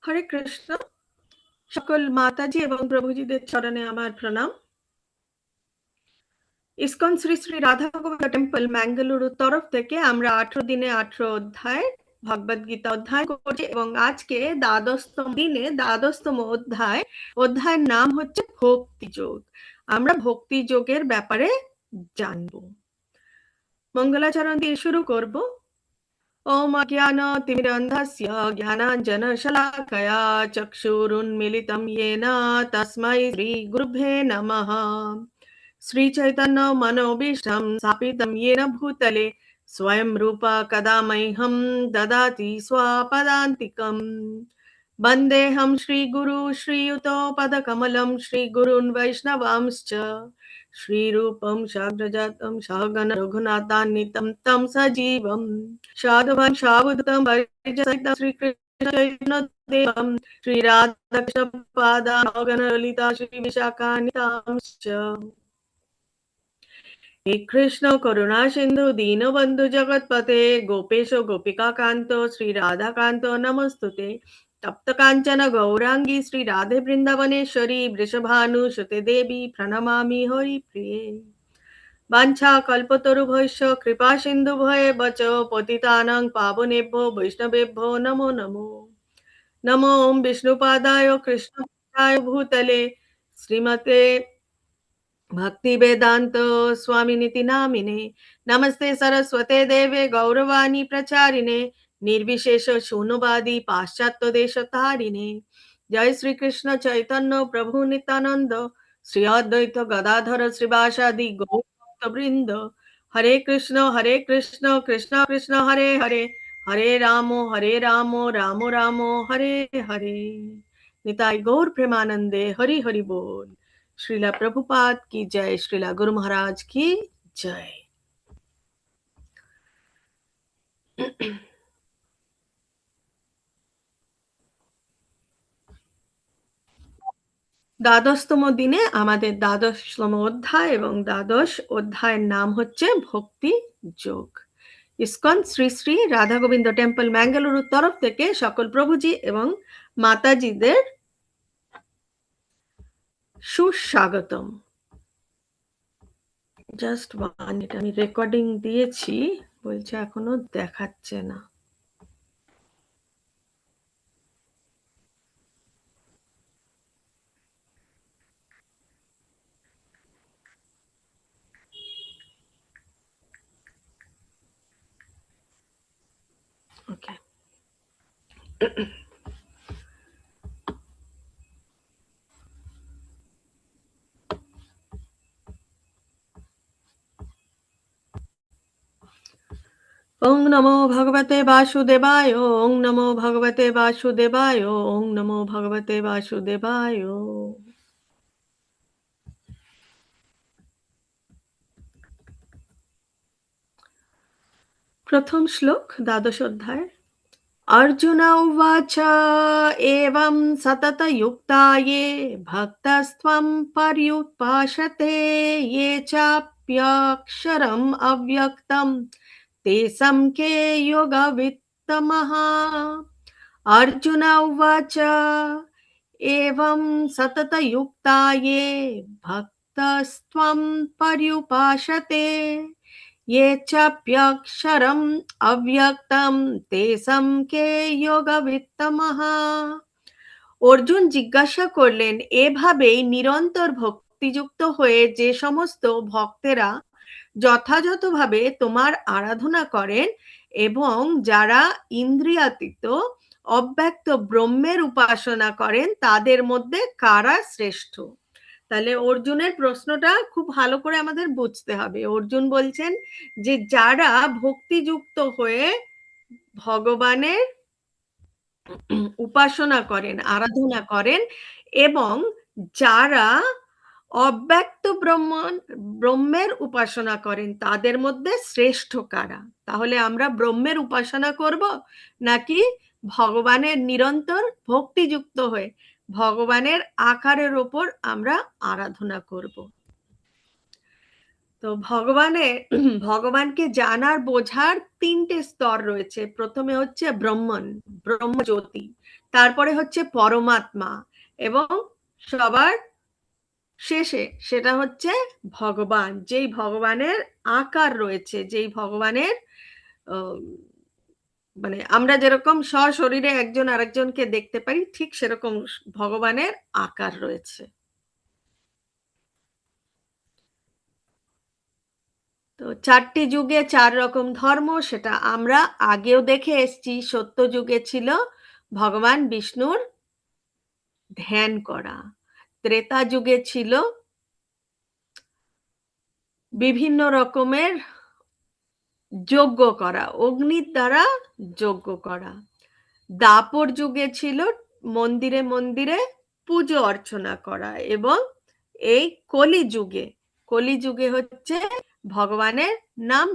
হরে কৃষ্ণ। সকল মাতাজি এবং প্রভুজিদের চরণে আমার প্রণাম। ইসকন শ্রী শ্রী রাধা গোবিন্দ টেম্পল ম্যাঙ্গালুরুর তরফ থেকে আমরা 18 দিনে 18 অধ্যায় ভগবদ গীতা অধ্যয়ন করছি এবং আজকে দ্বাদশতম দিনে দ্বাদশতম অধ্যায়ের নাম হচ্ছে ভক্তি যোগ। আমরা ভক্তি যোগের ব্যাপারে জানবো। মঙ্গলাচরণ দিয়ে শুরু করব। ओम अज्ञानतिमिरन्धस्य ज्ञानाञ्जनशलाकया चक्षुरुन्मिलितं येन तस्मै श्रीगुरुभ्ये नमः। श्रीचैतन्यमनोभीष्टं स्थापितं येन भूतले स्वयं रूपा कदा मह्यं ददाति स्वपदान्तिकम्। वन्देऽहं श्रीगुरु श्रीयुतपदकमलं श्रीगुरून् वैष्णवांश्च श्रीरूपं साग्रजातं सहगण रघुनाथान्वितं तं सजीवं साधुवान् सावधूतं परिजनसहितं श्रीकृष्णचैतन्यदेवं श्रीराधाकृष्णपादान् ललिता श्रीविशाखान्वितांश्च। हे कृष्ण करुणा सिन्धु दीनबन्धु जगत्पते गोपेश गोपिकान्तो श्रीराधाकान्तो नमस्तुते। तप्त कांचन गौरांगी श्री राधे वृंदावनेश्वरी वृषभानुसुते देवी प्रणमामि हरिप्रिये। वाञ्छा कल्पतरुभ्यश्च कृपा सिन्धुभ्येव च पतितानां पावनेभ्यो वैष्णवेभ्यो नमो नमो। नमो ओं विष्णुपादाय कृष्णपदाय भूतले श्रीमते भक्ति वेदांत स्वामिनिति नामिने नमस्ते सरस्वते देवे गौरवाणी प्रचारिणे निर्विशेष शून्यवादी पाश्चात्य देशतारिणे। जय श्री कृष्ण चैतन्य प्रभु नित्यानंद श्री अद्वैत गदाधर श्रीवासादि गौर भक्तवृंद। हरे कृष्ण कृष्ण कृष्ण हरे हरे हरे राम राम राम हरे हरे। निताई गौर प्रेमानंदे हरि हरि बोल। श्रीला प्रभुपाद की जय, श्रीला गुरु महाराज की जय। দ্বাদশতম দিনে আমাদের দ্বাদশতম অধ্যায় এবং দ্বাদশ অধ্যায়ের নাম হচ্ছে ভক্তি যোগ। ইসকন শ্রী শ্রী রাধা গোবিন্দ টেম্পল ম্যাঙ্গালুরুর তরফ থেকে সকল প্রভুজি এবং মাতাজিদের সুস্বাগতম। জাস্ট ওয়ান মিনিট, আমি রেকর্ডিং দিয়েছি, বলছে এখনো দেখাচ্ছে না। ওকে। ओं नमो भगवते वासुदेवाय, ओं नमो भगवते वासुदेवाय, ओं नमो भगवते वासुदेवाय। प्रथम श्लोक द्वादश अध्याय। अर्जुन उवाच एवं सततयुक्ता ये भक्तस्त्वं पर्युपासते ये चाप्यक्षरम् अव्यक्तं तेषां के योगवित्तमः। अर्जुन उवाच एवं सततयुक्ता ये भक्तस्त्वं पर्युपासते ये चाप्यक्षरम् अव्यक्तं तेषां के योगवित्तमः। অর্জুন জিজ্ঞাসা করলেন, এভাবেই নিরন্তর ভক্তিযুক্ত হয়ে যে সমস্ত ভক্তেরা যথাযথভাবে তোমার আরাধনা করেন এবং যারা ইন্দ্রিয়াতীত অব্যক্ত ব্রহ্মের উপাসনা করেন তাদের মধ্যে কারা শ্রেষ্ঠ। তাহলে অর্জুনের প্রশ্নটা খুব ভালো করে আমাদের বুঝতে হবে। অর্জুন বলছেন যে যারা ভক্তিযুক্ত হয়ে ভগবানের উপাসনা করেন, আরাধনা করেন এবং যারা অব্যক্ত ব্রহ্মের উপাসনা করেন তাদের মধ্যে শ্রেষ্ঠ কারা। তাহলে আমরা ব্রহ্মের উপাসনা করব নাকি ভগবানের নিরন্তর ভক্তিযুক্ত হয়ে ভগবানের আকারের ওপর আমরা আরাধনা করব। তো ভগবানকে জানার বোঝার ৩টে স্তর রয়েছে। প্রথমে হচ্ছে ব্রহ্মজ্যোতি, তারপরে হচ্ছে পরমাত্মা, এবং সবার শেষে সেটা হচ্ছে ভগবান, যেই ভগবানের আকার রয়েছে, যেই ভগবানের মানে আমরা যেরকম সশরীরে একজন আরেকজনকে দেখতে পারি, ঠিক সেরকম ভগবানের আকার রয়েছে। তো ৪টি যুগে ৪ রকম ধর্ম, সেটা আমরা আগেও দেখে এসছি। সত্য যুগে ছিল ভগবান বিষ্ণুর ধ্যান করা, ত্রেতা যুগে ছিল বিভিন্ন রকমের যজ্ঞ করা, অগ্নির দ্বারা যজ্ঞ করা, দাপর যুগে ছিল মন্দিরে মন্দিরে পুজো অর্চনা করা, এবং এই কলিযুগে হচ্ছে ভগবানের নাম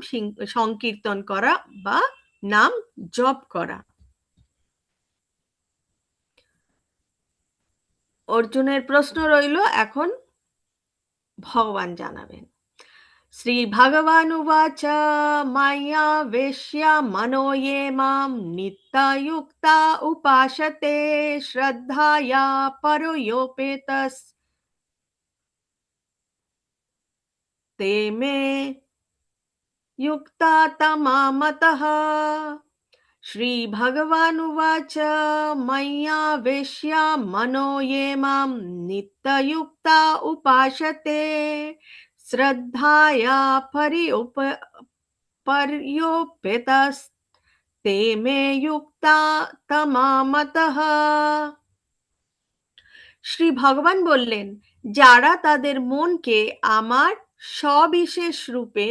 সংকীর্তন করা বা নাম জপ করা। অর্জুনের প্রশ্ন রইল, এখন ভগবান জানাবেন। श्रीभगवानुवाच मय्यावेश्य मनो ये मां नित्ययुक्ता उपासते श्रद्धया परयोपेतस्ते मे युक्ता तमा मतः। श्रीभगवानुवाच मय्यावेश्य मनो ये मां नित्ययुक्ता उपासते श्रद्धया पर्योपेतस्ते मे युक्ता तमा मतः। শ্রী ভগবান বললেন, যারা তাদের মনকে আমার সবিশেষ রূপে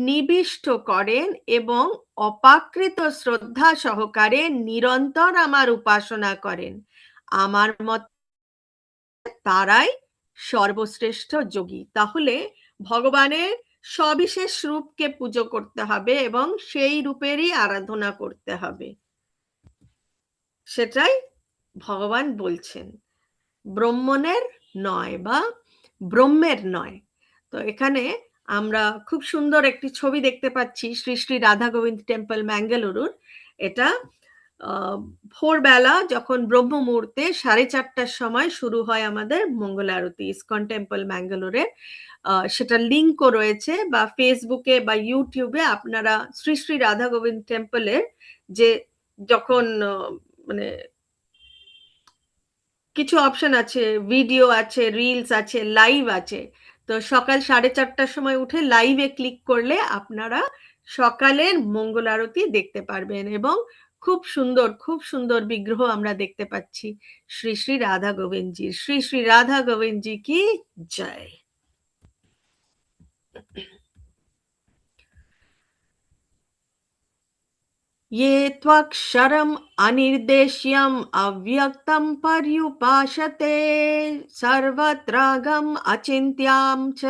নিবিষ্ট করেন এবং অপাকৃত শ্রদ্ধা সহকারে নিরন্তর আমার উপাসনা করেন, আমার মতে তারাই সর্বশ্রেষ্ঠ যোগী। তাহলে ভগবানের সবিশেষ রূপকে পুজো করতে হবে এবং সেই রূপেরই আরাধনা করতে হবে, সেটাই ভগবান বলছেন, ব্রহ্মণের নয় বা ব্রহ্মের নয়। তো এখানে আমরা খুব সুন্দর একটি ছবি দেখতে পাচ্ছি শ্রী শ্রী রাধা গোবিন্দ টেম্পল ম্যাঙ্গালুরুর। এটা ভোরবেলা যখন ব্রহ্ম মুহূর্তে 4:30টার সময় শুরু হয় আমাদের মঙ্গল আরতি ইসকন টেম্পল ম্যাঙ্গালোরের। সেটা লিঙ্কও রয়েছে, বা ফেসবুকে বা ইউটিউবে আপনারা শ্রী শ্রী রাধা গোবিন্দ টেম্পলের যে যখন মানে কিছু অপশন আছে, ভিডিও আছে, রিলস আছে, লাইভ আছে। তো সকাল 4:30টার সময় উঠে লাইভে ক্লিক করলে আপনারা সকালের মঙ্গল আরতি দেখতে পারবেন, এবং খুব সুন্দর বিগ্রহ আমরা দেখতে পাচ্ছি শ্রী শ্রী রাধা গোবিন্দজির। শ্রী শ্রী রাধা গোবিন্দজি কি জয়। ये त्वक्षरम् अनिर्देश्यम् अव्यक्तं पर्युपासते सर्वत्रागम् अचिन्त्यां च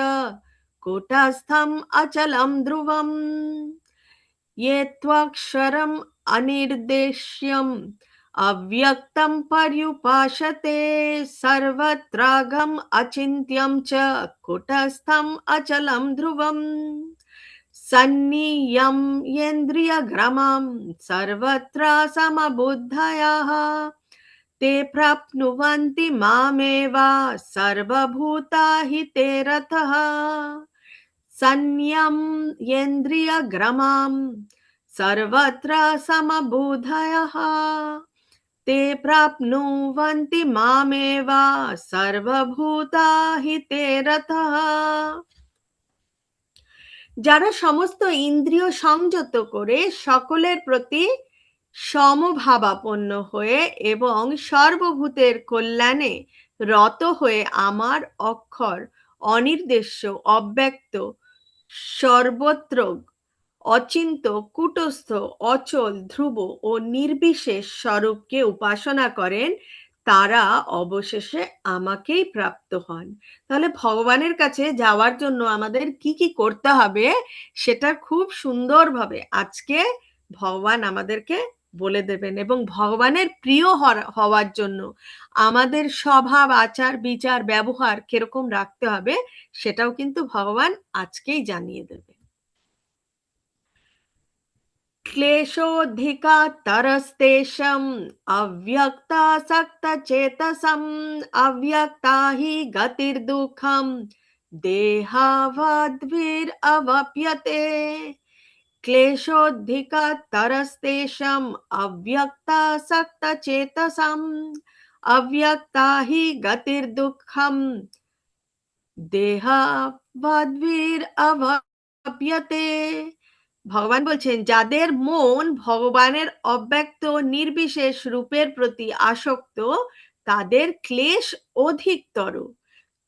कूटस्थम् अचलं ध्रुवम्। ये त्वक्षरम् अनिर्देश्यम् अव्यक्तं पर्युपासते सर्वत्रागम् अचिन्त्यं च कूटस्थम् अचलं ध्रुवम्। सन्नियम्येन्द्रियग्रामं सर्वत्र समबुद्धयः ते प्राप्नुवन्ति मामेव सर्वभूताहिते रतः। संयम्येन्द्रियग्रामं सर्वत्र समबुद्धयः ते प्राप्नुवन्ति मामेव सर्वभूताहिते रतः। যারা সমস্ত ইন্দ্রিয় সংযত করে সকলের প্রতি সমভাবাপন্ন হয়ে এবং সর্বভূতের কল্যাণে রত হয়ে আমার অক্ষর, অনির্দেশ্য, অব্যক্ত, সর্বত্র অচিন্ত, কূটস্থ, অচল, ধ্রুব ও নির্বিশেষ স্বরূপকে উপাসনা করেন, তারা অবশেষে আমাকেই প্রাপ্ত হন। তাহলে ভগবানের কাছে যাওয়ার জন্য আমাদের কি কি করতে হবে সেটা খুব সুন্দরভাবে আজকে ভগবান আমাদেরকে বলে দেবেন, এবং ভগবানের প্রিয় হওয়ার জন্য আমাদের স্বভাব, আচার বিচার, ব্যবহার কিরকম রাখতে হবে সেটাও কিন্তু ভগবান আজকেই জানিয়ে দেবে। क्लेशोऽधिकतरस्तेषाम् अव्यक्तासक्तचेतसम् अव्यक्ता हि गतिर्दुःखम् देहावद्भिरवप्यते। क्लेशोऽधिकतरस्तेषाम् अव्यक्तासक्तचेतसम् अव्यक्ता हि गतिर्दुःखम् देहावद्भिरवप्यते। ভগবান বলছেন, যাদের মন ভগবানের অব্যক্ত নির্বিশেষ রূপের প্রতি আসক্ত তাদের ক্লেশ অধিকতর,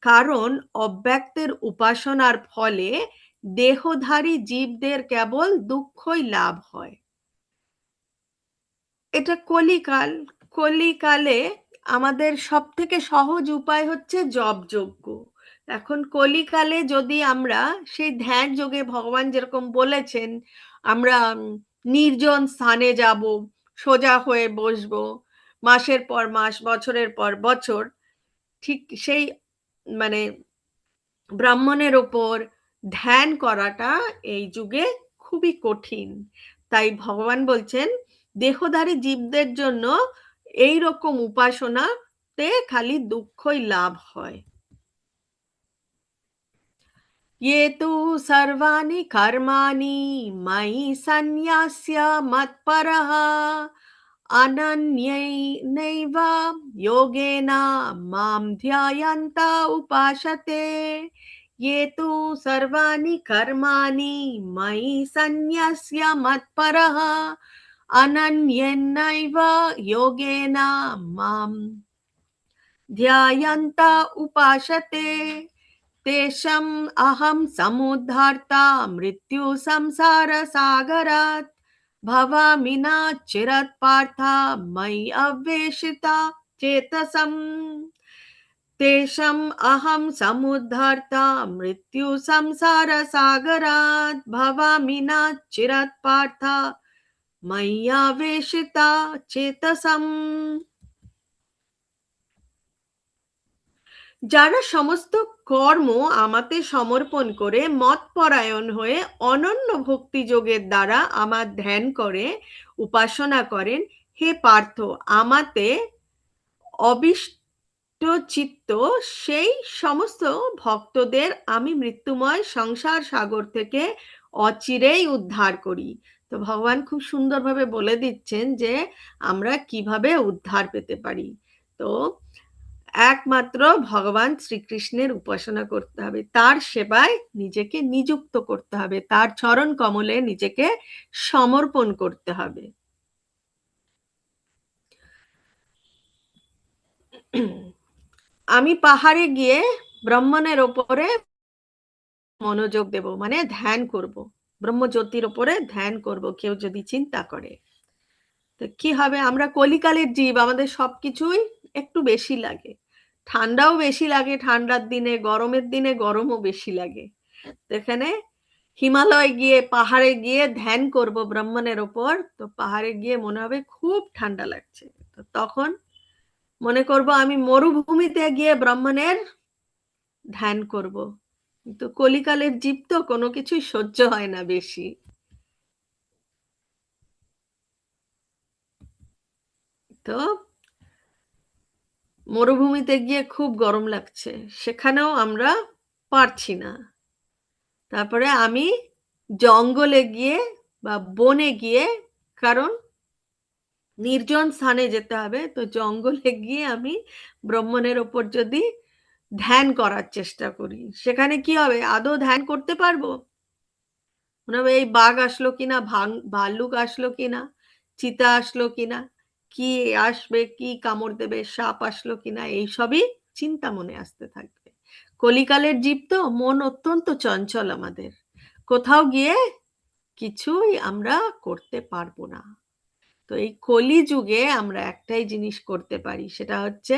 কারণ অব্যক্তের উপাসনার ফলে দেহধারী জীবদের কেবল দুঃখই লাভ হয়। এটা কলিকাল। কলিকালে আমাদের সব থেকে সহজ উপায় হচ্ছে জপ যজ্ঞ। এখন কলিকালে যদি আমরা সেই ধ্যান যোগে ভগবান যেরকম বলেছেন আমরা নির্জন স্থানে যাব, সোজা হয়ে বসবো, মাসের পর মাস, বছরের পর বছর, ঠিক সেই মানে ব্রাহ্মণের ওপর ধ্যান করাটা এই যুগে খুবই কঠিন। তাই ভগবান বলছেন দেহধারী জীবদের জন্য এই রকম উপাসনাতে খালি দুঃখই লাভ হয়। ये तु सर्वाणि कर्माणि मयि सन्न्यास्य मत्परः अनन्यैनैव योगेन मां ध्यायन्त उपासते। ये तु सर्वाणि कर्माणि मयि सन्न्यस्य मत्परः अनन्येनैव योगेन मां ध्यायन्त उपासते। तेषाम् अहं समुद्धर्ता मृत्यु संसार सागरात् भवामि न चिरत् पार्थ मयि अवेशिता चेतसम्। तेषाम् अहं समुद्धर्ता मृत्यु संसार सागरात् भवामि न चिरत् पार्थ मयि अवेशिता चेतसम्। যারা সমস্ত কর্ম আমাতে সমর্পণ করে মতপরায়ণ হয়ে অনন্য ভক্তি যোগের দ্বারা আমার ধ্যান করে উপাসনা করেন, হে পার্থ, আমাতে অবিষ্ট চিত্ত সেই সমস্ত ভক্তদের আমি মৃত্যুময় সংসার সাগর থেকে অচিরেই উদ্ধার করি। তো ভগবান খুব সুন্দরভাবে বলে দিচ্ছেন যে আমরা কিভাবে উদ্ধার পেতে পারি। তো একমাত্র ভগবান শ্রীকৃষ্ণের উপাসনা করতে হবে, তার সেবায় নিজেকে নিযুক্ত করতে হবে, তার চরণ কমলে নিজেকে সমর্পণ করতে হবে। আমি পাহাড়ে গিয়ে ব্রহ্মণের ওপরে মনোযোগ দেব, মানে ধ্যান করব, ব্রহ্মজ্যোতির ওপরে ধ্যান করব, কেউ যদি চিন্তা করে। তো কি হবে, আমরা কলিকালের জীব, আমাদের সবকিছুই একটু বেশি লাগে, ঠান্ডাও বেশি লাগে, ঠান্ডার দিনে, গরমের দিনে গরমও বেশি লাগে। এখানে হিমালয় গিয়ে, পাহাড়ে গিয়ে ধ্যান করব ব্রহ্মণের ওপর, তো পাহাড়ে গিয়ে মনে হবে খুব ঠান্ডা লাগছে, তো তখন মনে করব আমি মরুভূমিতে গিয়ে ব্রহ্মণের ধ্যান করব। কিন্তু কলিকালের জীব তো কোনো কিছুই সহ্য হয় না বেশি। তো মরুভূমিতে গিয়ে খুব গরম লাগছে, সেখানেও আমরা পারছি না। তারপরে আমি জঙ্গলে গিয়ে বা বনে গিয়ে, কারণ নির্জন স্থানে যেতে হবে, তো জঙ্গলে গিয়ে আমি ব্রহ্মণের ওপর যদি ধ্যান করার চেষ্টা করি, সেখানে কি হবে, আদৌ ধ্যান করতে পারবো? মনে হবে এই বাঘ আসলো কিনা, ভাল্লুক আসলো কিনা, চিতা আসলো কিনা, কি আসবে, কি কামড় দেবে, সাপ আসলো কিনা, এইসবই চিন্তা মনে আসতে থাকবে। কলিকালের জীব তো, মন অত্যন্ত চঞ্চল আমাদের, কোথাও গিয়ে কিছুই আমরা করতে পারবো না। তো এই কলি যুগে আমরা একটাই জিনিস করতে পারি, সেটা হচ্ছে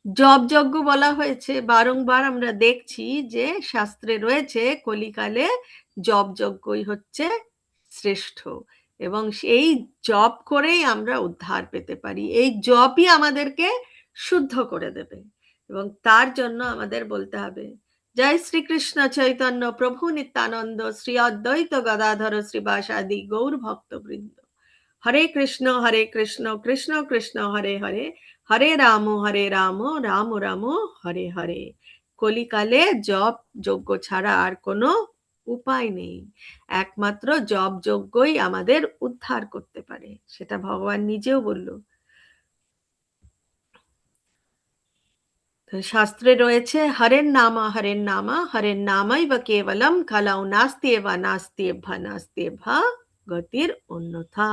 জপ যজ্ঞ বলা হয়েছে বারংবার, আমরা দেখছি যে শাস্ত্রে রয়েছে কলিকালে জপ যজ্ঞই হচ্ছে শ্রেষ্ঠ, এবং এই জপ করেই আমরা উদ্ধার পেতে পারি। এই জপই আমাদেরকে শুদ্ধ করে দেবে, এবং তার জন্য আমাদের বলতে হবে জয় শ্রীকৃষ্ণ চৈতন্য প্রভু নিত্যানন্দ শ্রী অদ্বৈত গদাধর শ্রীবাসাদি গৌর ভক্তবৃন্দ। হরে কৃষ্ণ কৃষ্ণ কৃষ্ণ হরে হরে, হরে রাম রাম রাম হরে হরে। কলিকালে জপ যজ্ঞ ছাড়া আর কোনো উপায় নেই। একমাত্র জপ যজ্ঞই আমাদের উদ্ধার করতে পারে, সেটা ভগবান নিজেও বলল। শাস্ত্রে রয়েছে হরের নামা হরের নামাই বা কেবলম খালাও নাস্তিয়েবা নাস্তিয়েভা গতির অন্যথা।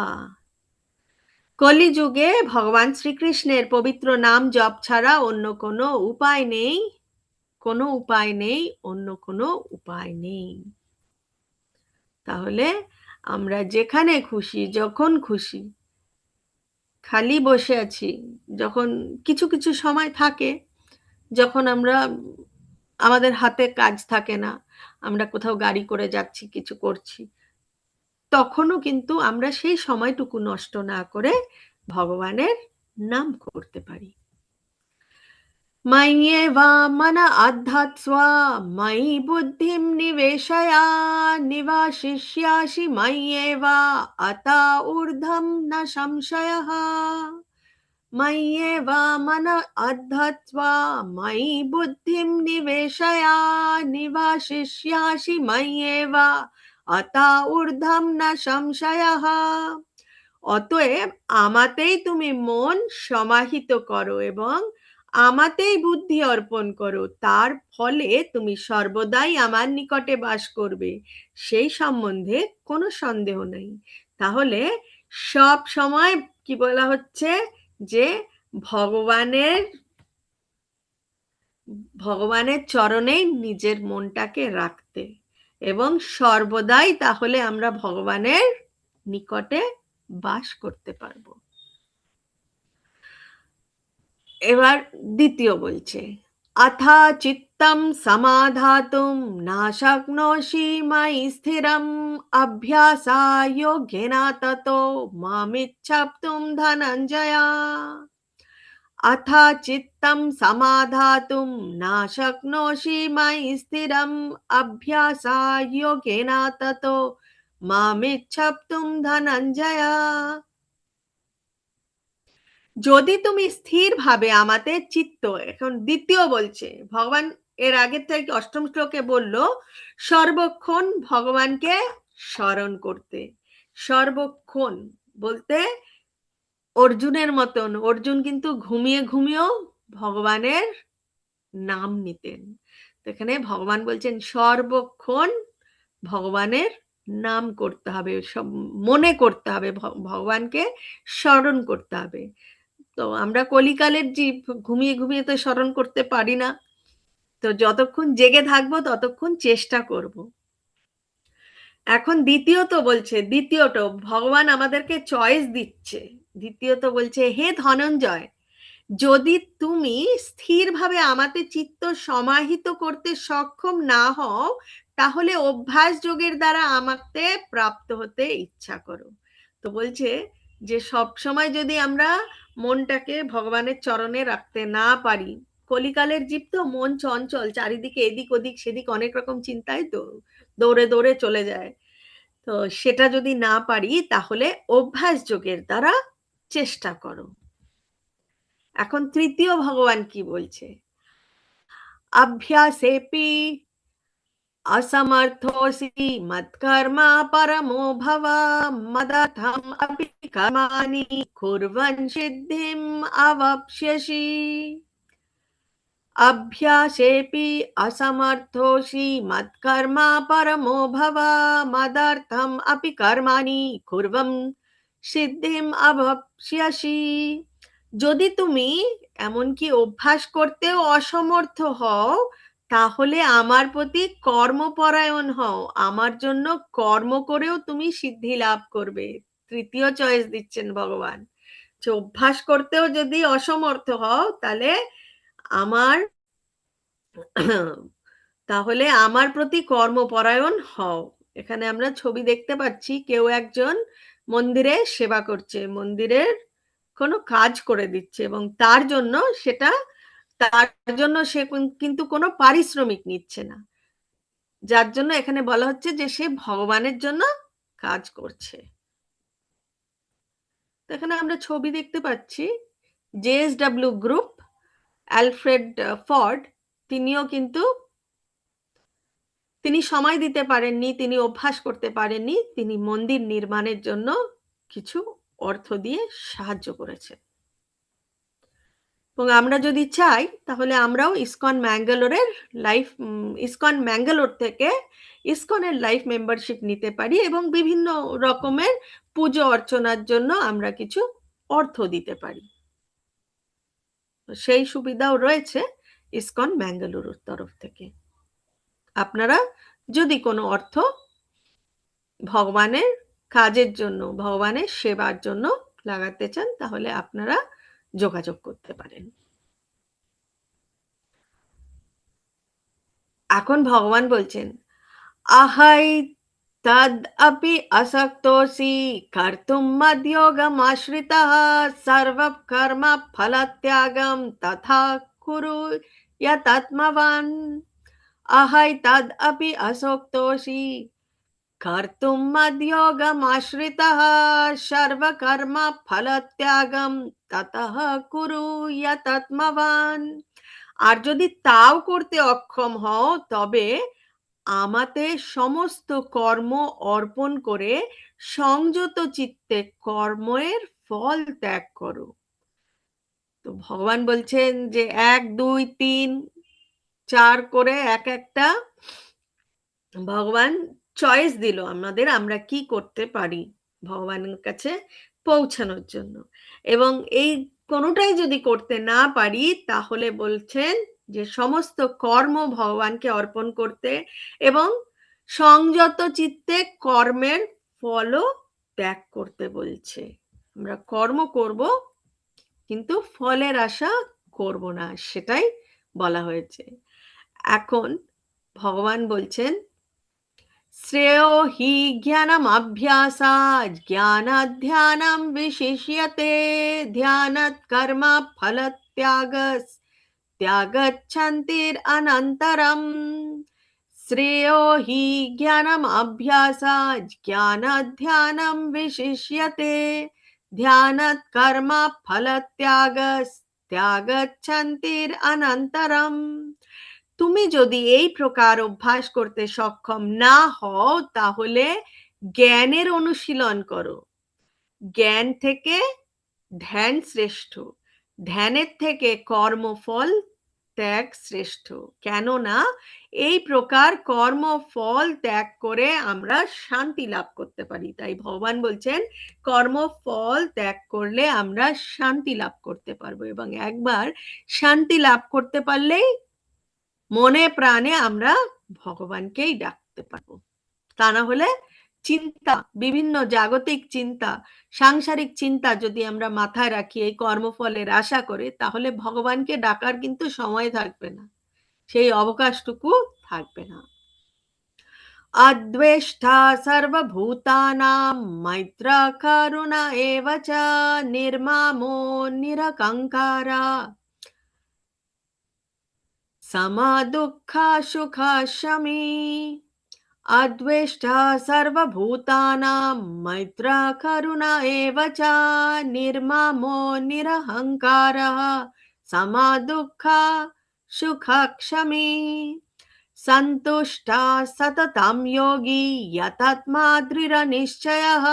কলিযুগে ভগবান শ্রীকৃষ্ণের পবিত্র নাম জপ ছাড়া অন্য কোনো উপায় নেই, অন্য কোনো উপায় নেই। তাহলে আমরা যেখানে খুশি যখন খুশি খালি বসে আছি, যখন কিছু কিছু সময় থাকে যখন আমাদের হাতে কাজ থাকে না, আমরা কোথাও গাড়ি করে যাচ্ছি, কিছু করছি, তখনও কিন্তু আমরা সেই সময়টুকু নষ্ট না করে ভগবানের নাম করতে পারি। ময়্যেবা মন আধ্যাত্স্বা ময়ি বুদ্ধিম নিবেশয়া নিবাসিষ্যাসি ময়্যেবা আতা ঊর্ধ্বম ন সংশয়ঃ। ময়্যেবা মন আধ্যাত্স্বা ময়ি বুদ্ধিম নিবেশয়া নিবাসিষ্যাসি ময়্যেবা আতা ঊর্ধ্বম ন সংশয়ঃ। অতএব আমাতেই তুমি মন সমাহিত করো এবং আমাতেই বুদ্ধি অর্পণ করো, তার ফলে তুমি সর্বদাই আমার নিকটে বাস করবে, সেই সম্বন্ধে কোনো সন্দেহ নেই। তাহলে সব সময় কি বলা হচ্ছে যে ভগবানের চরণেই নিজের মনটাকে রাখতে, এবং সর্বদাই তাহলে আমরা ভগবানের নিকটে বাস করতে পারবো। এবার দ্বিতীয় বলছে अथा चित्तं समाधातुं न शक्नोषि मयि स्थिरम् अभ्यासायोगेन ततो मामिच्छप्तुं धनञ्जय। अथा चित्तं समाधातुं न शक्नोषि मयि स्थिरम् अभ्यासायोगेन ततो मामिच्छप्तुं धनञ्जय। যদি তুমি স্থির ভাবে আমাতে চিত্ত, এখন দ্বিতীয় বলছে ভগবান, এর আগের থেকে অষ্টম শ্লোকে বলল সর্বক্ষণ ভগবানকে স্মরণ করতে। সর্বক্ষণ বলতে অর্জুনের মতন, অর্জুন কিন্তু ঘুমিয়ে ঘুমিয়েও ভগবানের নাম নিতেন। এখানে ভগবান বলছেন সর্বক্ষণ ভগবানের নাম করতে হবে, সব মনে করতে হবে, ভগবানকে স্মরণ করতে হবে। তো আমরা কলিকালের জীব, ঘুমিয়ে ঘুমিয়ে তো স্মরণ করতে পারি না, তো যতক্ষণ জেগে থাকবো ততক্ষণ চেষ্টা করব। এখন দ্বিতীয়ত ভগবান আমাদেরকে চয়েস দিচ্ছে। দ্বিতীয়ত বলছে হে ধনঞ্জয়, যদি তুমি স্থিরভাবে আমাতে চিত্ত সমাহিত করতে সক্ষম না হও, তাহলে অভ্যাস যোগের দ্বারা আমাকে প্রাপ্ত হতে ইচ্ছা করো। তো বলছে যে সব সময় যদি আমরা মনটাকে ভগবানের চরণে রাখতে না পারি, কলিকালের জীব তো মন চঞ্চল, চারিদিকে এদিক ওদিক সেদিক অনেক রকম চিন্তায় তো দৌড়ে দৌড়ে চলে যায়। তো সেটা যদি না পারি তাহলে অভ্যাস যোগের দ্বারা চেষ্টা করো। এখন তৃতীয় ভগবান কি বলছে, अभ्यासेऽपि असमर्थोऽसि मत्कर्मा परमो भव मदर्थम् अपि कर्माणि कुर्वन् सिद्धिम् अवाप्स्यसि। अभ्यासेऽपि असमर्थोऽसि मत्कर्मा परमो भव मदर्थम् अपि कर्माणि कुर्वन् सिद्धिम् अवाप्स्यसि। যদি তুমি এমনকি অভ্যাস করতেও অসমর্থ হও, তাহলে আমার প্রতি কর্মপরায়ণ হও, আমার জন্য কর্ম করেও তুমি সিদ্ধি লাভ করবে। তৃতীয় চয়েস দিচ্ছেন ভগবান, যে অভ্যাস করতেও যদি অসমর্থ হও তাহলে আমার প্রতি কর্মপরায়ণ হও। এখানে আমরা ছবি দেখতে পাচ্ছি, কেউ একজন মন্দিরে সেবা করছে, মন্দিরের কোনো কাজ করে দিচ্ছে, এবং তার জন্য সেটা তার জন্য সে কিন্তু কোনো পারিশ্রমিক নিচ্ছে না, যার জন্য এখানে বলা হচ্ছে যে সে ভগবানের জন্য কাজ করছে। তো এখানে আমরা ছবি দেখতে পাচ্ছি, জেএসডব্লিউ গ্রুপ, অ্যালফ্রেড ফর্ড, তিনিও কিন্তু তিনি সময় দিতে পারেননি, তিনি অভ্যাস করতে পারেননি, তিনি মন্দির নির্মাণের জন্য কিছু অর্থ দিয়ে সাহায্য করেছে। এবং আমরা যদি চাই তাহলে আমরাও ইসকন ম্যাঙ্গালোর থেকে ইসকনের লাইফ মেম্বারশিপ নিতে পারি, এবং বিভিন্ন রকমের পুজো অর্চনার জন্য আমরা কিছু অর্থ দিতে পারি। সেই সুবিধাও রয়েছে ইসকন ম্যাঙ্গালুরুর তরফ থেকে। আপনারা যদি কোনো অর্থ ভগবানের কাজের জন্য, ভগবানের সেবার জন্য লাগাতে চান, তাহলে আপনারা যোগাযোগ করতে পারেন। এখন ভগবান বলছেন, আহাই তদ আপি আসক্তোসি কর্তুম মদ্যোগমাশ্রিতঃ সর্বকর্ম ফলত্যাগম তথা কুরু যতাত্মবান। আহাই তদ আপি আসক্তোসি কর্তুম মদ্যোগমাশ্রিতঃ সর্বকর্ম ফলত্যাগম ততঃ কুরু যতাত্মবান। আর যদি তাও করতে অক্ষম হও, তবে আমাতে সমস্ত কর্ম অর্পণ করে সংযত চিত্তে কর্মের ফল ত্যাগ করো। তো ভগবান বলছেন যে 1, 2, 3, 4 করে এক একটা ভগবান চয়েস দিল আমাদের, আমরা কি করতে পারি ভগবানের কাছে পৌঁছানোর জন্য। এবং এই কোনোটাই যদি করতে না পারি, তাহলে বলছেন যে সমস্ত কর্ম ভগবানকে অর্পণ করতে এবং সংযত চিত্তে কর্মের ফলও ত্যাগ করতে বলছে। আমরা কর্ম করব, কিন্তু ফলের আশা করব না, সেটাই বলা হয়েছে। এখন ভগবান বলছেন, শ্রেয় হি জ্ঞানমভ্যাসাৎ জ্ঞানাধ্যানম বিশিষ্যতে ধ্যানাৎ কর্ম ফলত্যাগস ত্যাগচ্ছন্তির অনন্তরম। শ্রেয় হি জ্ঞানমভ্যাসাৎ জ্ঞানাধ্যানম বিশিষ্যতে ধ্যানাৎ কর্ম ফলত্যাগস ত্যাগচ্ছন্তির অনন্তরম। তুমি যদি এই প্রকার অভ্যাস করতে সক্ষম না হও, তাহলে জ্ঞানের অনুশীলন করো। জ্ঞান থেকে ধ্যান শ্রেষ্ঠ, ধ্যানের থেকে কর্মফল ত্যাগ শ্রেষ্ঠ। কেননা এই প্রকার কর্মফল ত্যাগ করে আমরা শান্তি লাভ করতে পারি। তাই ভগবান বলছেন, কর্মফল ত্যাগ করলে আমরা শান্তি লাভ করতে পারবো, এবং একবার শান্তি লাভ করতে পারলেই মনে প্রাণে আমরা ভগবানকেই ডাকতে পারবো। তা না হলে চিন্তা, বিভিন্ন জাগতিক চিন্তা, সাংসারিক চিন্তা যদি আমরা মাথায় রাখি এই কর্মফলের আশা করে, তাহলে ভগবানকে ডাকার কিন্তু সময় থাকবে না, সেই অবকাশটুকু থাকবে না। অদ্বেষ্টা সর্বভূতানাং মৈত্র করুণা এব চ নির্মমো নিরহংকারা সমা দুঃখ সুখ শমী। অদ্বেষ্টা সর্বভূতানাং মৈত্র করুণা এব চ নির্মমো নিরহংকারঃ সমা দুঃখ সুখ শমী। সন্তুষ্টা সততম যোগী যতাত্মা দৃঢ়নিশ্চয়ঃ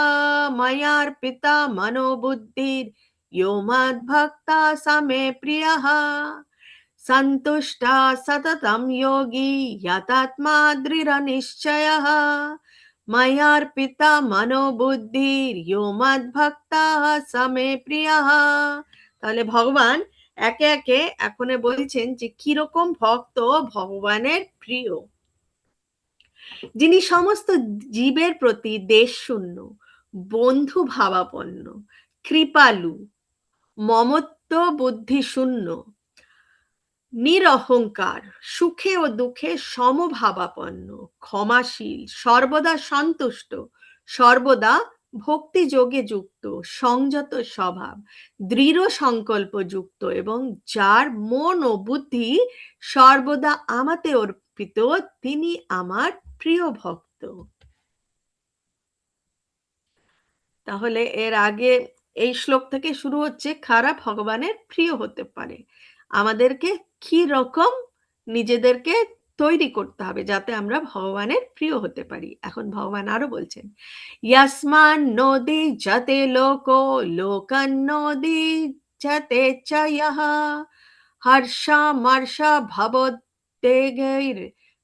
ময়ার্পিতা মনোবুদ্ধির यो मद्भक्तः स मे प्रियः। सन्तुष्टा सततं योगी यतात्मा दृढनिश्चयः मयार्पिता मनोबुद्धिर्यो मद्भक्तः स मे प्रियः। তাহলে ভগবান একে একে এখন বলছেন যে কিরকম ভক্ত ভগবানের প্রিয়। যিনি সমস্ত জীবের প্রতি দেশশূন্য, বন্ধু ভাবাপন্ন, কৃপালু, মমত্ব বুদ্ধি শূন্য, নিরহংকার, সুখে ও দুঃখে সমভাবাপন্ন, ক্ষমাশীল, সর্বদা সন্তুষ্ট, সর্বদা ভক্তি যোগে যুক্ত, সংযত স্বভাব, দৃঢ় সংকল্প যুক্ত এবং যার মন ও বুদ্ধি সর্বদা আমাতে অর্পিত, তিনি আমার প্রিয় ভক্ত। তাহলে এর আগে এই শ্লোক থেকে শুরু হচ্ছে কারা ভগবানের প্রিয় হতে পারে। আমাদেরকে কি রকম নিজেদেরকে তৈরি করতে হবে যাতে আমরা ভগবানের প্রিয় হতে পারি। এখন ভগবান আরো বলছেন, ইয়াসমান নোদি যাতে লোকো লোকান নোদি যাতে চ ইয়ঃ হর্ষা মর্ষা ভবদ্বেগৈর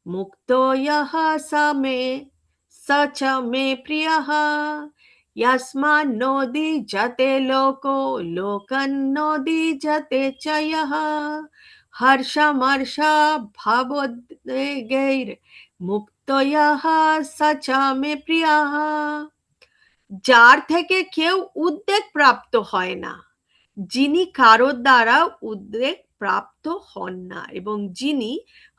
মুক্তো ইয়ঃ স মে স চ মে প্রিয়ঃ। यस्मान्नोदि जते लोको लोकन्नोदि जते च यः हर्षमर्षा भावोद्वेगैर्मुक्तो यः स च मे प्रियः। যার থেকে কেউ উদ্বেগ প্রাপ্ত হয় না, যিনি কারোর দ্বারা উদ্বেগ প্রাপ্ত হন না এবং যিনি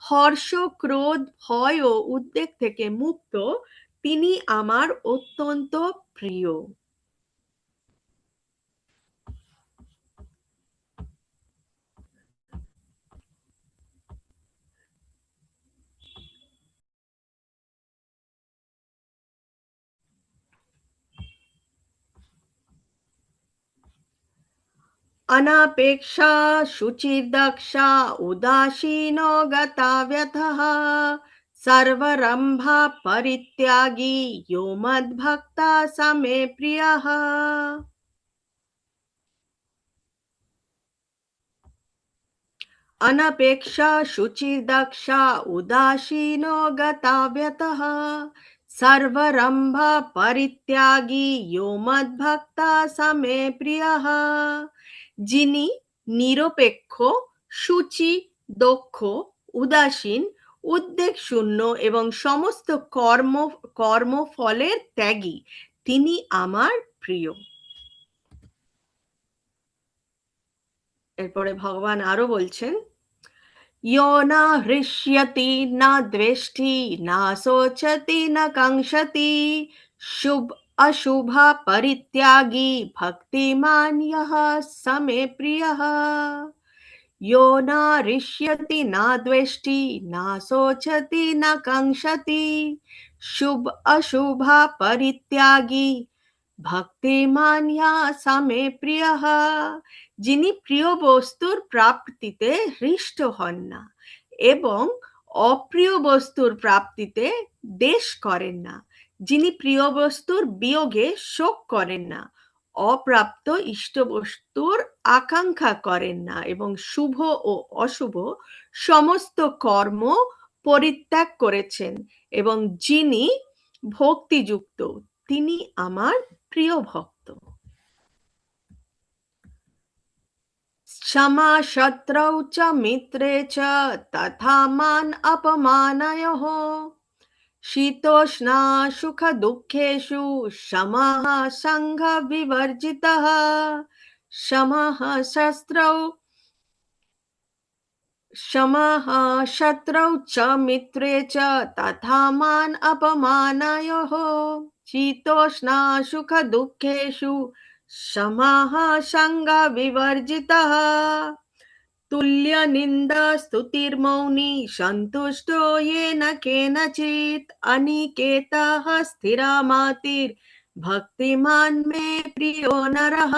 হর্ষ, ক্রোধ, ভয় ও উদ্বেগ থেকে মুক্ত, তিনি আমার অত্যন্ত প্রিয়। अनपेक्षा शुचिर्दक्षा उदासीनो गताव्यथः सर्वरंभ परित्यागी यो मद्भक्ता स मे प्रियः। अनपेक्षा शुचिर्दक्षा उदासीनो गताव्यतः सर्वरंभ परित्यागी यो मद्भक्ता स मे प्रियः। যিনি নিরপেক্ষ, শুচি, দক্ষ, উদাসীন, উদ্বেগ শূন্য এবং সমস্ত কর্মফলের ত্যাগী, তিনি আমার প্রিয়। এরপরে ভগবান আরো বলছেন, यो न हृष्यति न द्वेष्टि न शोचति न काङ्क्षति शुभ अशुभ परित्यागी भक्तिमान् यः स मे प्रियः। यो न हृष्यति न द्वेष्टि न शोचति न काङ्क्षति शुभ अशुभ परित्यागी ভক্তিমান ইয়া সামে প্রিয়ঃ। যিনি প্রিয় বস্তুর প্রাপ্তিতে হৃষ্ট হন না এবং অপ্রিয় বস্তুর প্রাপ্তিতে দ্বেষ করেন না, যিনি প্রিয় বস্তুর বিয়োগে শোক করেন না, অপ্রাপ্ত ইষ্ট বস্তুর আকাঙ্ক্ষা করেন না এবং শুভ ও অশুভ সমস্ত কর্ম পরিত্যাগ করেছেন এবং যিনি ভক্তিযুক্ত, তিনি আমার প্রিয় ভক্ত। क्षमा शत्रौ च मित्रे च तथा मान अपमानयोः शीतोष्णा सुख दुःखेषु समः संग विवर्जितः समः शत्रौ च मित्रे च तथा मान अपमानयोः शीतोष्णा सुख दुःखेषु समः संग विवर्जितः तुल्य निंदा स्तुतिर्मौनी संतुष्टो येन केनचित् अनिकेतः स्थिरमतिर् भक्तिमान् मे प्रियो नरः।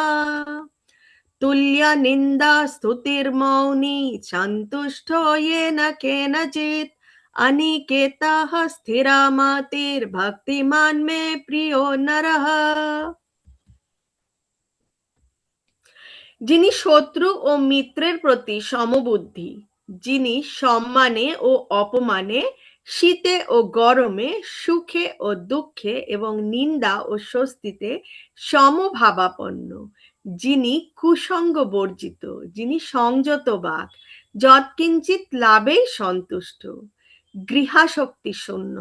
तुल्य निंदा स्तुतिर्मौनी संतुष्टो येन केनचित् अनिकेतः स्थिरमतिर् भक्तिमान् मे प्रियो नरः। যিনি শত্রু ও মিত্রের প্রতি সমবুদ্ধি, যিনি সম্মানে ও অপমানে, শীতে ও গরমে, সুখে ও দুঃখে এবং নিন্দা ও স্বস্তিতে সমভাবাপন্ন, যিনি কুসঙ্গ বর্জিত, যিনি সংযত বাক, যৎকিঞ্চিৎ লাভেই সন্তুষ্ট, গৃহাসক্তি শূন্য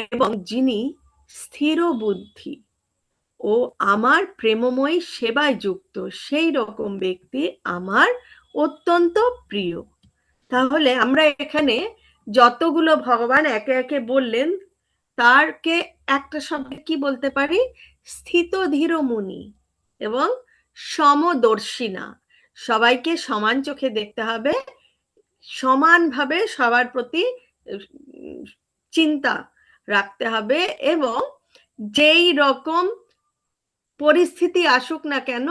এবং যিনি স্থির বুদ্ধি ও আমার প্রেমময়ী সেবায় যুক্ত, সেই রকম ব্যক্তি আমার অত্যন্ত প্রিয়। তাহলে আমরা এখানে যতগুলো ভগবান একে একে বললেন, তারকে একটা শব্দে কি বলতে পারি? স্থিতধীর মুনি এবং সমদর্শিনা। সবাইকে সমান চোখে দেখতে হবে, সমানভাবে সবার প্রতি চিন্তা রাখতে হবে, এবং যেই রকম পরিস্থিতি আসুক না কেন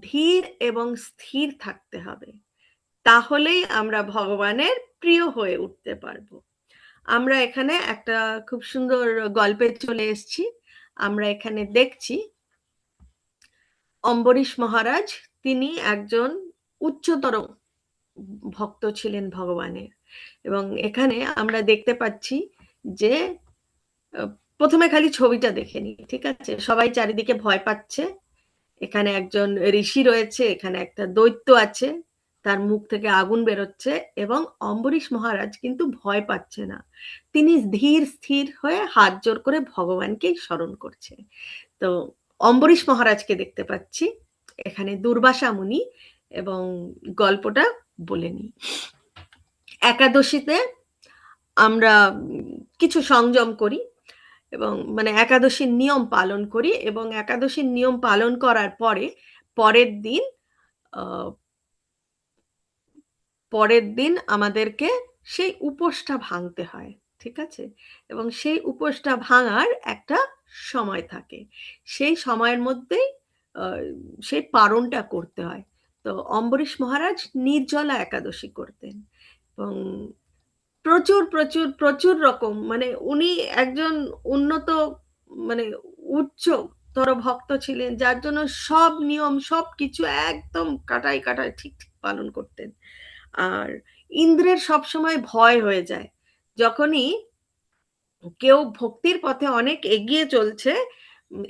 ধীর এবং স্থির থাকতে হবে। তাহলেই আমরা ভগবানের প্রিয় হয়ে উঠতে পারবো। আমরা এখানে একটা খুব সুন্দর গল্পে চলে এসেছি। আমরা এখানে দেখছি অম্বরীশ মহারাজ, তিনি একজন উচ্চতর ভক্ত ছিলেন ভগবানের। এবং এখানে আমরা দেখতে পাচ্ছি যে প্রথমে খালি ছবিটা দেখে নি, ঠিক আছে, সবাই চারিদিকে ভয় পাচ্ছে। এখানে একজন ঋষি রয়েছে, এখানে একটা দৈত্য আছে, তার মুখ থেকে আগুন বেরোচ্ছে, এবং অম্বরীশ মহারাজ কিন্তু ভয় পাচ্ছে না। তিনি ধীর স্থির হয়ে হাত জোর করে ভগবানকেই স্মরণ করছে। তো অম্বরীশ মহারাজকে দেখতে পাচ্ছি এখানে দুর্বাসা মুনি। এবং গল্পটা বলে নি। একাদশীতে আমরা কিছু সংযম করি এবং মানে একাদশীর নিয়ম পালন করি, এবং একাদশীর নিয়ম পালন করার পরে পরের দিন আমাদেরকে সেই উপোসটা ভাঙতে হয়, ঠিক আছে। এবং সেই উপোসটা ভাঙার একটা সময় থাকে, সেই সময়ের মধ্যেই সেই পারণটা করতে হয়। তো অম্বরীশ মহারাজ নির্জলা একাদশী করতেন, এবং প্রচুর প্রচুর প্রচুর রকম মানে উনি একজন উন্নত মানে উচ্চতর ভক্ত ছিলেন, যার জন্য সব নিয়ম সব কিছু একদম কাটাই কাটাই ঠিক ঠিক পালন করতেন। আর ইন্দ্রের সবসময় ভয় হয়ে যায় যখনই কেউ ভক্তির পথে অনেক এগিয়ে চলছে,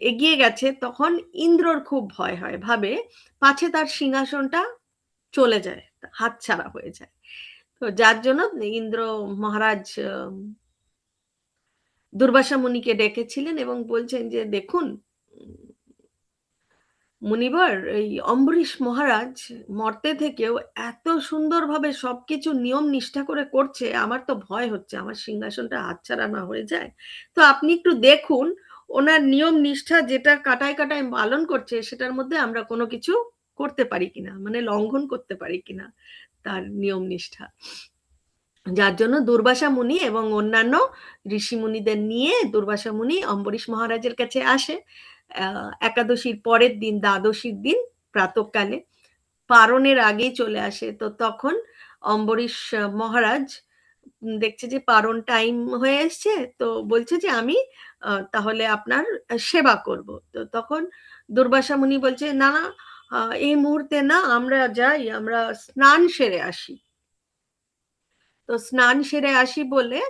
এগিয়ে গেছে, তখন ইন্দ্রর খুব ভয় হয়, ভাবে পাছে তার সিংহাসনটা চলে যায়, হাতছাড়া হয়ে যায়। তো যার জন্য ইন্দ্র মহারাজ দুর্বাসা মুনিকে ডেকেছিলেন এবং বলছেন যে দেখুন মুনিবর, এই অম্বরীশ মহারাজ মর্তে থেকেও এত সুন্দরভাবে সবকিছু নিয়ম নিষ্ঠা করে করছে, আমার তো ভয় হচ্ছে আমার সিংহাসনটা হাতছাড়া না হয়ে যায়। তো আপনি একটু দেখুন ওনার নিয়ম নিষ্ঠা যেটা কাটায় কাটায় পালন করছে সেটার মধ্যে আমরা কোনো কিছু করতে পারি কিনা, মানে লঙ্ঘন করতে পারি কিনা তার নিয়ম নিষ্ঠা। যার জন্য দুর্বাসা মুনি এবং অন্যান্য ঋষি মুনিদের নিয়ে দুর্বাসা মুনি অম্বরীশ মহারাজের কাছে আসে একাদশীর পরের দিন, দ্বাদশীর দিন প্রাতঃকালে, পারণের আগেই চলে আসে। তো তখন অম্বরীশ মহারাজ দেখছে যে পারণ টাইম হয়ে এসছে, তো বলছে যে আমি তাহলে আপনার সেবা করব। তো তখন দুর্বাসা মুনি বলছে না না, এই মুহূর্তে না, আমরা যাই, আমরা স্নান সেরে আসি। তো স্নান সেরে আসি বলে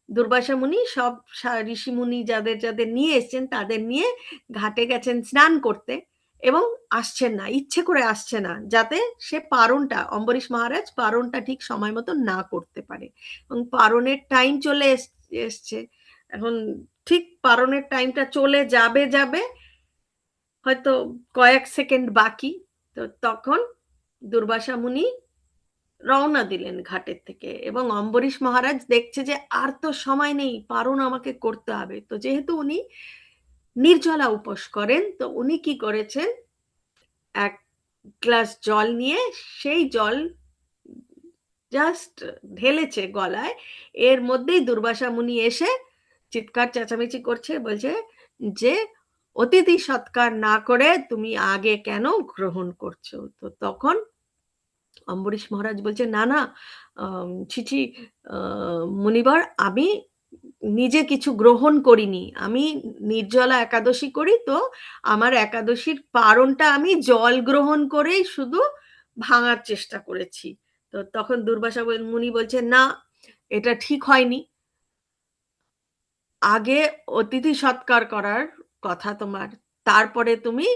দুর্বাসা মুনি সব ঋষি মুনি যাদের যাদের নিয়ে এসছেন তাদের নিয়ে ঘাটে গেছেন স্নান করতে, এবং আসছেন না, ইচ্ছে করে আসছে না, যাতে সে পারণটা, অম্বরীশ মহারাজ পারণটা ঠিক সময় মতো না করতে পারে। এবং পারণের টাইম চলে এসছে, এখন ঠিক পারণের টাইমটা চলে যাবে যাবে হয়তো কয়েক সেকেন্ড বাকি। তো তখন দুর্বাসা মুনি রওনা দিলেন ঘাটের থেকে, এবং অম্বরীশ মহারাজ দেখছে যে আর তো সময় নেই, পারণ আমাকে করতে হবে। তো যেহেতু উনি নির্জলা উপোস করেন, তো উনি কি করেছেন, এক গ্লাস জল নিয়ে সেই জল জাস্ট ঢেলেছে গলায়, এর মধ্যেই দুর্বাসা মুনি এসে চিৎকার চেঁচামেচি করছে, বলছে যে অতিথি সৎকার না করে তুমি আগে কেন গ্রহণ করছো। তো তখন অম্বরীশ মহারাজ বলছে না না, ছিছি মুনিবর, আমি নিজে কিছু গ্রহণ করিনি, আমি নির্জলা একাদশী করি, তো আমার একাদশীর পারণটা আমি জল গ্রহণ করেই শুধু ভাঙার চেষ্টা করেছি। তো তখন দুর্বাসা মুনি বলছে না, এটা ঠিক হয়নি, আগে অতিথি সৎকার করার কথা তোমার, তারপরে তুমি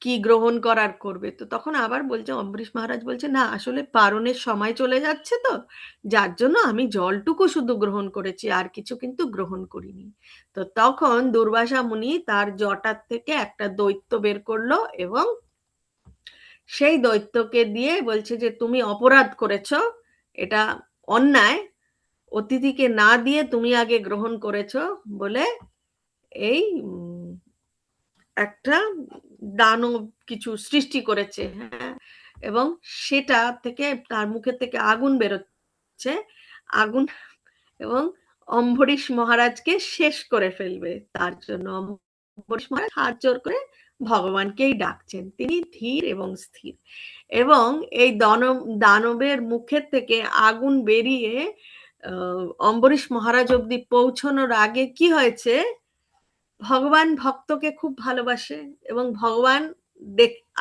কি গ্রহণ করার করবে। তো তখন আবার বলছে অম্বরীশ মহারাজ বলছে না, আসলে পারণের সময় চলে যাচ্ছে, তো যার জন্য আমি জলটুকু শুধু গ্রহণ করেছি, আর কিছু কিন্তু গ্রহণ করিনি। তো তখন দুর্বাসা মুনি তার জটার থেকে একটা দৈত্য বের করলো, এবং সেই দৈত্যকে দিয়ে বলছে যে তুমি অপরাধ করেছ, এটা অন্যায়, অতিথিকে না দিয়ে তুমি আগে গ্রহণ করেছ বলে এই একটা দানব কিছু সৃষ্টি করেছে, হ্যাঁ, এবং সেটা থেকে তার মুখের থেকে আগুন বেরোচ্ছে, আগুন, এবং অম্বরীশ মহারাজকে শেষ করে ফেলবে। তার জন্য অম্বরীশ মহারাজ হাত জোর করে ভগবানকেই ডাকছেন। তিনি ধীর এবং স্থির, এবং এই দানবের মুখের থেকে আগুন বেরিয়ে অম্বরীশ মহারাজ অব্দি পৌঁছানোর আগে কি হয়েছে, ভগবান ভক্তকে খুব ভালোবাসে, এবং ভগবান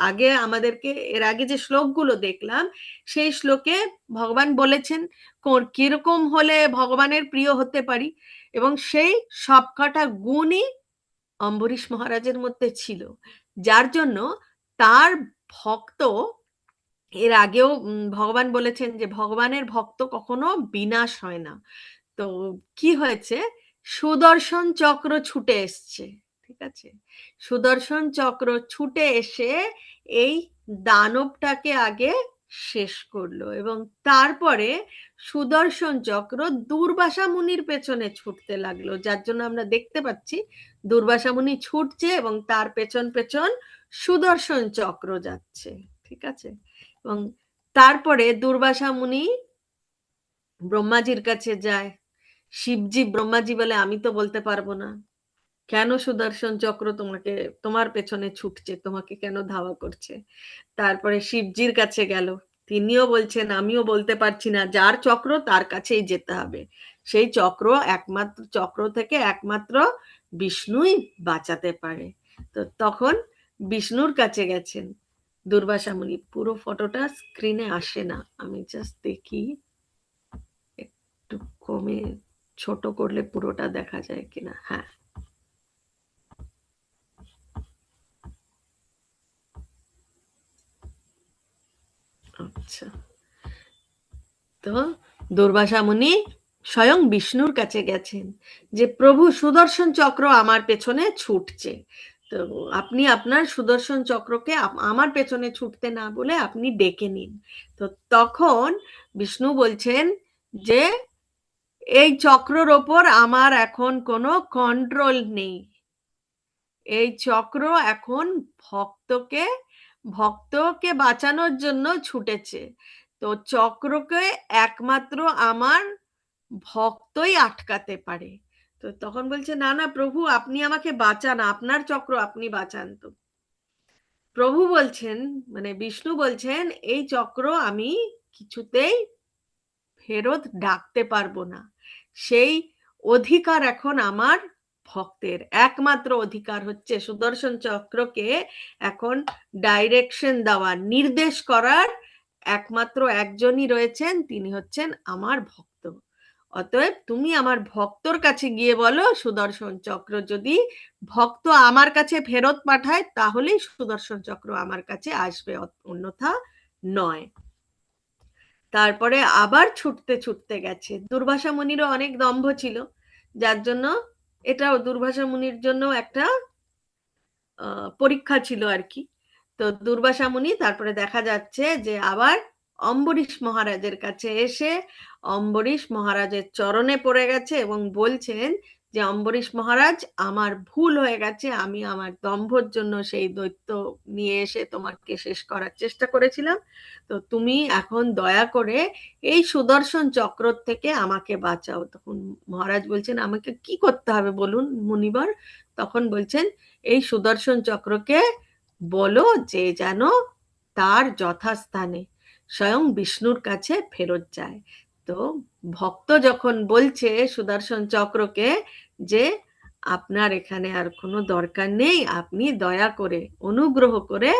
আগে আমাদেরকে এর আগে যে শ্লোকগুলো দেখলাম সেই শ্লোকে ভগবান বলেছেন কিরকম হলে ভগবানের প্রিয় হতে পারি, এবং সেই সবকটা গুণই অম্বরীশ মহারাজের মধ্যে ছিল, যার জন্য তার ভক্ত, এর আগেও ভগবান বলেছেন যে ভগবানের ভক্ত কখনো বিনাশ হয় না। তো কি হয়েছে, সুদর্শন চক্র ছুটে এসছে, ঠিক আছে, সুদর্শন চক্র ছুটে এসে এই দানবটাকে আগে শেষ করলো, এবং তারপরে সুদর্শন চক্র দুর্বাসা মুনির পেছনে ছুটতে লাগলো, যার জন্য আমরা দেখতে পাচ্ছি দুর্বাসা মুনি ছুটছে এবং তার পেছন পেছন সুদর্শন চক্র যাচ্ছে, ঠিক আছে। এবং তারপরে দুর্বাসা মুনি ব্রহ্মাজির কাছে যায়। শিবজি ব্রহ্মাজি বলে আমি তো বলতে পারবো না কেন সুদর্শন চক্র তোমাকে, তোমার পেছনে ছুটছে, তোমাকে কেন ধাওয়া করছে। তারপরে শিবজির কাছে গেল, তিনিও বলছেন আমিও বলতে পারছি না, যার চক্র তার কাছেই যেতে হবে, সেই চক্র একমাত্র, চক্র থেকে একমাত্র বিষ্ণুই বাঁচাতে পারে। তো তখন বিষ্ণুর কাছে গেছেন দুর্বাসা মুনি। পুরো ফটোটা স্ক্রিনে আসে না, আমি জাস্ট দেখি একটু কমে ছোট করলে পুরোটা দেখা যায় কিনা। হ্যাঁ, আচ্ছা। তো দুর্বাসা মুনি স্বয়ং বিষ্ণুর কাছে গেছেন যে প্রভু সুদর্শন চক্র আমার পেছনে ছুটছে, তো আপনি আপনার সুদর্শন চক্রকে আমার পেছনে ছুটতে না বলে আপনি ডেকে নিন। তো তখন বিষ্ণু বলছেন যে এই চক্রর ওপর আমার এখন কোনো কন্ট্রোল নেই, এই চক্র এখন ভক্তকে ভক্তকে বাঁচানোর জন্য ছুটেছে, তো চক্রকে একমাত্র আমার ভক্তই আটকাতে পারে। তো তখন বলছে না না প্রভু, আপনি আমাকে বাঁচান, আপনার চক্র আপনি বাঁচান। তো প্রভু বলছেন, মানে বিষ্ণু বলছেন এই চক্র আমি কিছুতেই ফেরত ডাকতে পারবো না, সেই অধিকার এখন আমার ভক্তের, একমাত্র অধিকার হচ্ছে সুদর্শন চক্রকে এখন ডাইরেকশন দেওয়ার, নির্দেশ করার একমাত্র একজনই রয়েছেন, তিনি হচ্ছেন আমার ভক্ত। অতএব তুমি আমার ভক্তর কাছে গিয়ে বলো সুদর্শন চক্র যদি ভক্ত আমার কাছে ফেরত পাঠায় তাহলেই সুদর্শন চক্র আমার কাছে আসবে, অন্যথা নয়। তারপরে আবার ছুটতে ছুটতে গেছে। দুর্বাসা মুনিরও অনেক দম্ভ ছিল, যার জন্য এটাও দুর্বাসা মুনির জন্য একটা পরীক্ষা ছিল আর কি। তো দুর্বাসা মুনি তারপরে দেখা যাচ্ছে যে আবার অম্বরীশ মহারাজের কাছে এসে অম্বরীশ মহারাজের চরণে পড়ে গেছে এবং বলছেন যে অম্বরীশ মহারাজ আমার ভুল হয়ে গেছে, আমি আমার দম্ভর জন্য সেই দৈত্য নিয়ে এসে তোমাকে শেষ করার চেষ্টা করেছিলাম, তো তুমি এখন দয়া করে এই সুদর্শন চক্র থেকে আমাকে বাঁচাও। তখন মহারাজ বলছেন আমাকে কি করতে হবে বলুন মুনিবর। তখন বলছেন এই সুদর্শন চক্রকে বলো যে যেন তার যথাস্থানে স্বয়ং বিষ্ণুর কাছে ফেরত যায়। তো ভক্ত যখন বলছে সুদর্শন চক্রকে যে আপনার এখানে আর কোনো দরকার নেই, আপনি দয়া করে অনুগ্রহ করে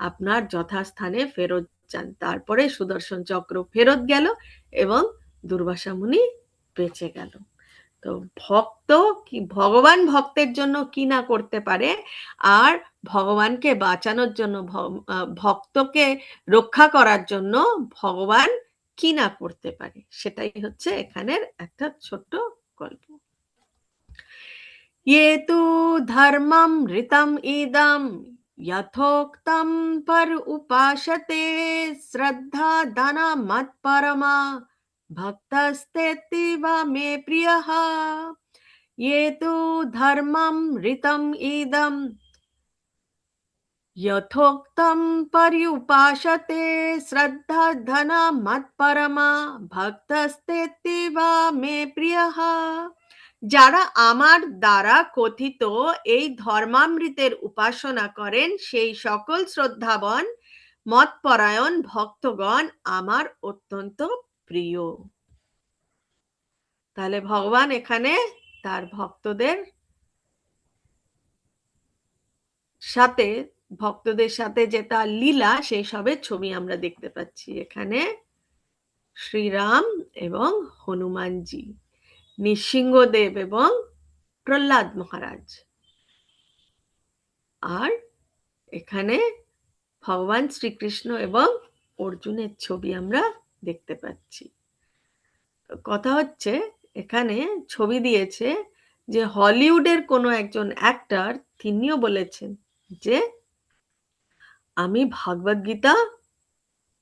আপনার যথাস্থানে ফেরত যান, তারপরে সুদর্শন চক্র ফেরত গেল এবং দুর্বাসা মুনি বেঁচে গেল। তো ভক্ত কি, ভগবান ভক্তের জন্য কি না করতে পারে, আর ভগবানকে বাঁচানোর জন্য, ভক্তকে রক্ষা করার জন্য ভগবান কি না করতে পারে, সেটাই হচ্ছে এখানের একটা ছোট্ট গল্প। ये तु धर्मं ऋतम् इदं यथोक्तं पर उपासते श्रद्धा दाना मत्परमा भक्तस्तेऽतीव मे प्रियः। ये तु धर्मं ऋतम् इदं यथोक्तं पर्युपासते श्रद्धा धना मत्परमा भक्तस्तेऽतीव मे প্রিয়ः। যারা আমার দ্বারা কথিত এই ধর্মামৃতের উপাসনা করেন সেই সকল শ্রদ্ধাবান মতপরায়ণ ভক্তগণ আমার অত্যন্ত প্রিয়। তাহলে ভগবান এখানে তার ভক্তদের সাথে যে তার লীলা সেই সবের ছবি আমরা দেখতে পাচ্ছি এখানে। শ্রীরাম এবং হনুমানজি, নৃসিংহদেব এবং প্রহ্লাদ মহারাজ, আর এখানে ভগবান শ্রীকৃষ্ণ এবং অর্জুনের ছবি আমরা দেখতে পাচ্ছি। কথা হচ্ছে এখানে ছবি দিয়েছে যে হলিউডের কোনো একজন অ্যাক্টর, তিনিও বলেছেন যে আমি ভাগবত গীতা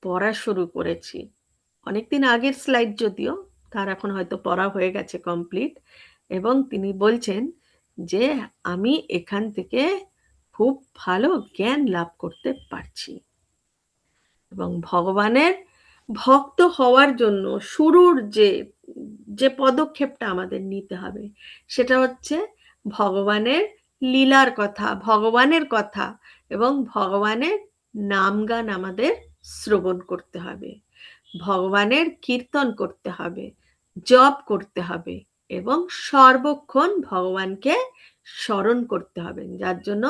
পড়া শুরু করেছি। অনেকদিন আগের স্লাইড যদিও, তার এখন হয়তো পড়া হয়ে গেছে কমপ্লিট, এবং তিনি বলছেন যে আমি এখান থেকে খুব ভালো জ্ঞান লাভ করতে পারছি। এবং ভগবানের ভক্ত হওয়ার জন্য শুরুর যে পদক্ষেপটা আমাদের নিতে হবে সেটা হচ্ছে ভগবানের লীলার কথা, ভগবানের কথা এবং ভগবানের নাম গান আমাদের শ্রবণ করতে হবে, ভগবানের কীর্তন করতে হবে, জপ করতে হবে এবং সর্বক্ষণ ভগবানকে স্মরণ করতে হবে। যার জন্য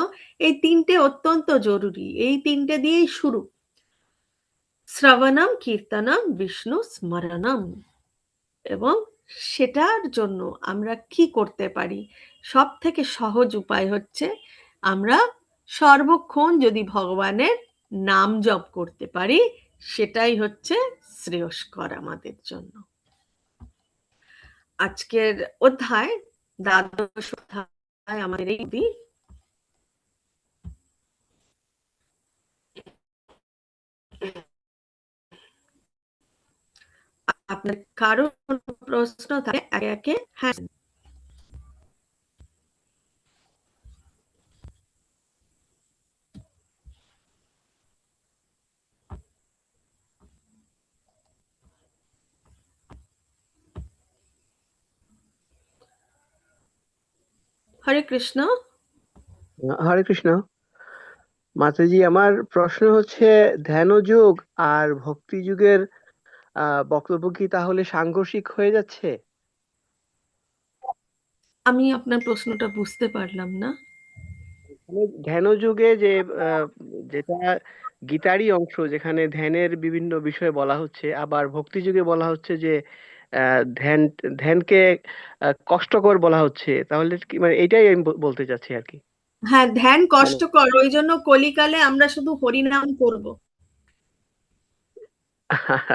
এই তিনটে অত্যন্ত জরুরি, এই তিনটে দিয়েই শুরু। শ্রবণম কীর্তনম বিষ্ণু স্মরণম। এবং সেটার জন্য আমরা কি করতে পারি? সব থেকে সহজ উপায় হচ্ছে আমরা সর্বক্ষণ যদি ভগবানের নাম জপ করতে পারি, সেটাই হচ্ছে শ্রেয়স্কর আমাদের জন্য। আজকের অধ্যায়, দ্বাদশ অধ্যায় আমাদের এই আপনার কারো প্রশ্ন থাকে একে একে হ্যাঁ। হরে কৃষ্ণ। হরে কৃষ্ণ। মাতাজি, আমার প্রশ্ন হচ্ছে ধ্যানযোগ আর ভক্তি যুগের বক্তব্য কি তাহলে সাংঘর্ষিক হয়ে যাচ্ছে? আমি আপনার প্রশ্নটা বুঝতে পারলাম না। ধ্যানযোগে যেটা গীতারই অংশ, যেখানে ধ্যানের বিভিন্ন বিষয় বলা হচ্ছে, আবার ভক্তি যুগে বলা হচ্ছে যে ধ্যানকে কষ্টকর বলা হচ্ছে, তাহলে কি মানে এইটাই আমি বলতে চাচ্ছি আর কি। হ্যাঁ, ধ্যান মানে কষ্টকর, ওই জন্য কলিকালে আমরা শুধু হরিনাম করব।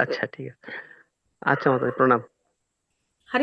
আচ্ছা, ঠিক আছে। আচ্ছা মাতাজি, প্রণাম।